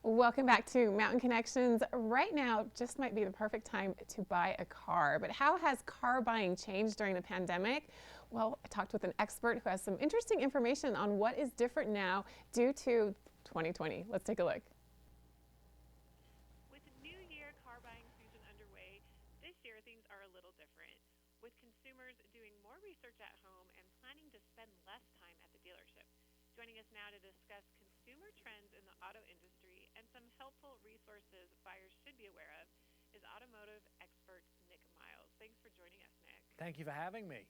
Welcome back to Mountain Connections. Right now just might be the perfect time to buy a car, but how has car buying changed during the pandemic? Well, I talked with an expert who has some interesting information on what is different now due to 2020. Let's take a look. With the new year car buying season underway, this year things are a little different, with consumers doing more research at home and planning to spend less time at the dealership. Joining us now to discuss consumer trends in the auto industry and some helpful resources buyers should be aware of is automotive expert Nick Miles. Thanks for joining us, Nick. Thank you for having me.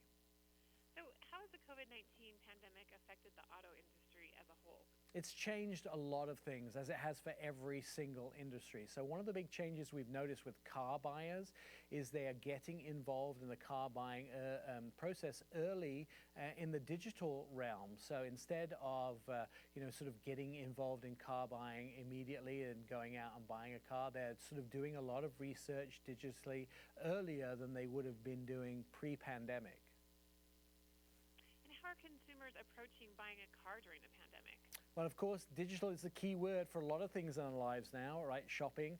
So, how has the COVID-19 pandemic affected the auto industry as a whole? It's changed a lot of things, as it has for every single industry. So one of the big changes we've noticed with car buyers is they are getting involved in the car buying process early in the digital realm. So instead of sort of getting involved in car buying immediately and going out and buying a car, they're sort of doing a lot of research digitally earlier than they would have been doing pre-pandemic. And how are consumers approaching buying a car during the pandemic? Well, of course, digital is the key word for a lot of things in our lives now, right? Shopping.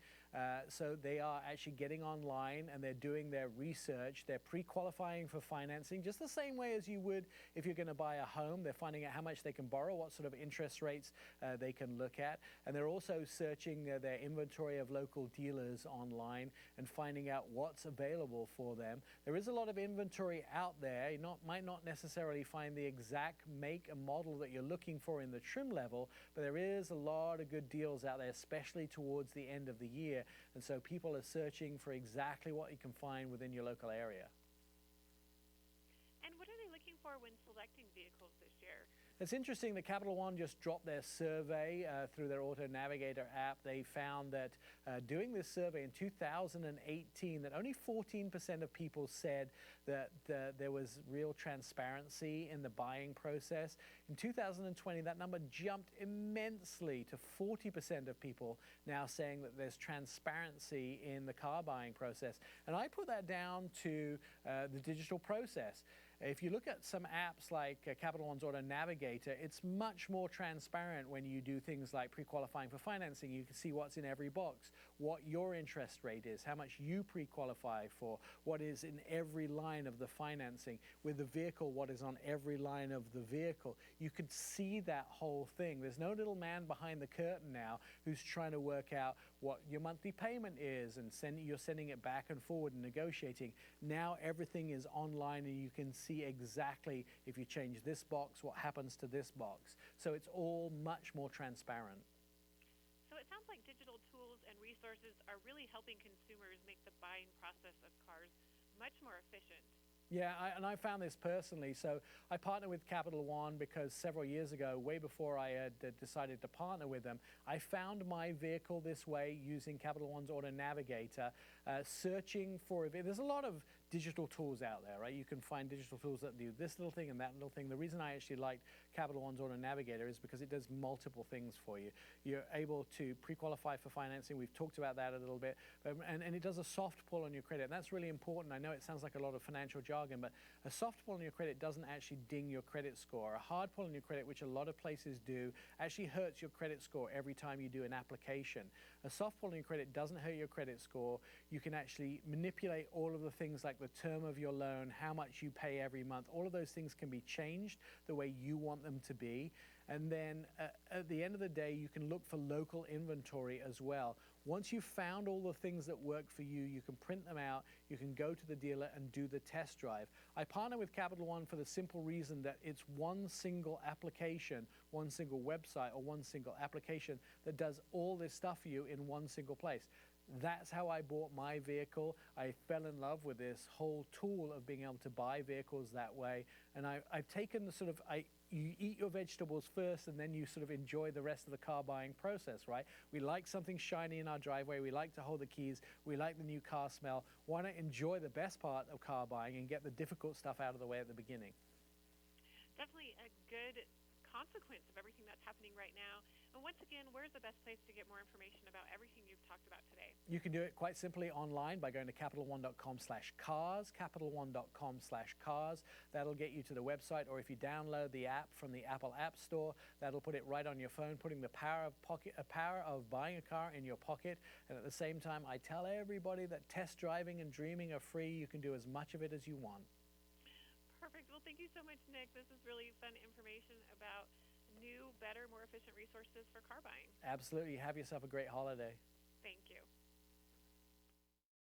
So they are actually getting online and they're doing their research. They're pre-qualifying for financing just the same way as you would if you're going to buy a home. They're finding out how much they can borrow, what sort of interest rates they can look at. And they're also searching their inventory of local dealers online and finding out what's available for them. There is a lot of inventory out there. You might not necessarily find the exact make and model that you're looking for in the trim level, but there is a lot of good deals out there, especially towards the end of the year. And so people are searching for exactly what you can find within your local area. And what are they looking for when selecting vehicles this year? It's interesting that Capital One just dropped their survey through their Auto Navigator app. They found that doing this survey in 2018, that only 14% of people said that there was real transparency in the buying process. In 2020, that number jumped immensely to 40% of people now saying that there's transparency in the car buying process. And I put that down to the digital process. If you look at some apps like Capital One's Auto Navigator, it's much more transparent when you do things like pre-qualifying for financing. You can see what's in every box, what your interest rate is, how much you pre-qualify for, what is in every line of the financing. With the vehicle, what is on every line of the vehicle. You could see that whole thing. There's no little man behind the curtain now who's trying to work out what your monthly payment is and you're sending it back and forward and negotiating. Now everything is online and you can see exactly if you change this box, what happens to this box. So it's all much more transparent. So it sounds like digital tools and resources are really helping consumers make the buying process of cars much more efficient. Yeah, and I found this personally. So I partnered with Capital One because several years ago, way before I had decided to partner with them, I found my vehicle this way using Capital One's Auto Navigator, searching for it. There's a lot of digital tools out there, right? You can find digital tools that do this little thing and that little thing. The reason I actually liked Capital One's Auto Navigator is because it does multiple things for you. You're able to pre-qualify for financing. We've talked about that a little bit. And it does a soft pull on your credit. And that's really important. I know it sounds like a lot of financial jargon, but a soft pull on your credit doesn't actually ding your credit score. A hard pull on your credit, which a lot of places do, actually hurts your credit score every time you do an application. A soft pull on your credit doesn't hurt your credit score. You can actually manipulate all of the things like the term of your loan, how much you pay every month. All of those things can be changed the way you want them to be. And then at the end of the day, you can look for local inventory as well. Once you've found all the things that work for you, you can print them out, you can go to the dealer and do the test drive. I partner with Capital One for the simple reason that it's one single application, one single website or one single application that does all this stuff for you in one single place. That's how I bought my vehicle. I fell in love with this whole tool of being able to buy vehicles that way. And I've taken the sort of, you eat your vegetables first and then you sort of enjoy the rest of the car buying process, right? We like something shiny in our driveway. We like to hold the keys. We like the new car smell. Why not enjoy the best part of car buying and get the difficult stuff out of the way at the beginning? Definitely a good consequence of everything that's happening right now. And once again, where's the best place to get more information about everything you've talked about today? You can do it quite simply online by going to CapitalOne.com/cars, CapitalOne.com/cars. That'll get you to the website, or if you download the app from the Apple App Store, that'll put it right on your phone, putting the power of buying a car in your pocket. And at the same time, I tell everybody that test driving and dreaming are free. You can do as much of it as you want. Perfect. Well, thank you so much, Nick. This is really fun information about new, better, more efficient resources for car buying. Absolutely. Have yourself a great holiday.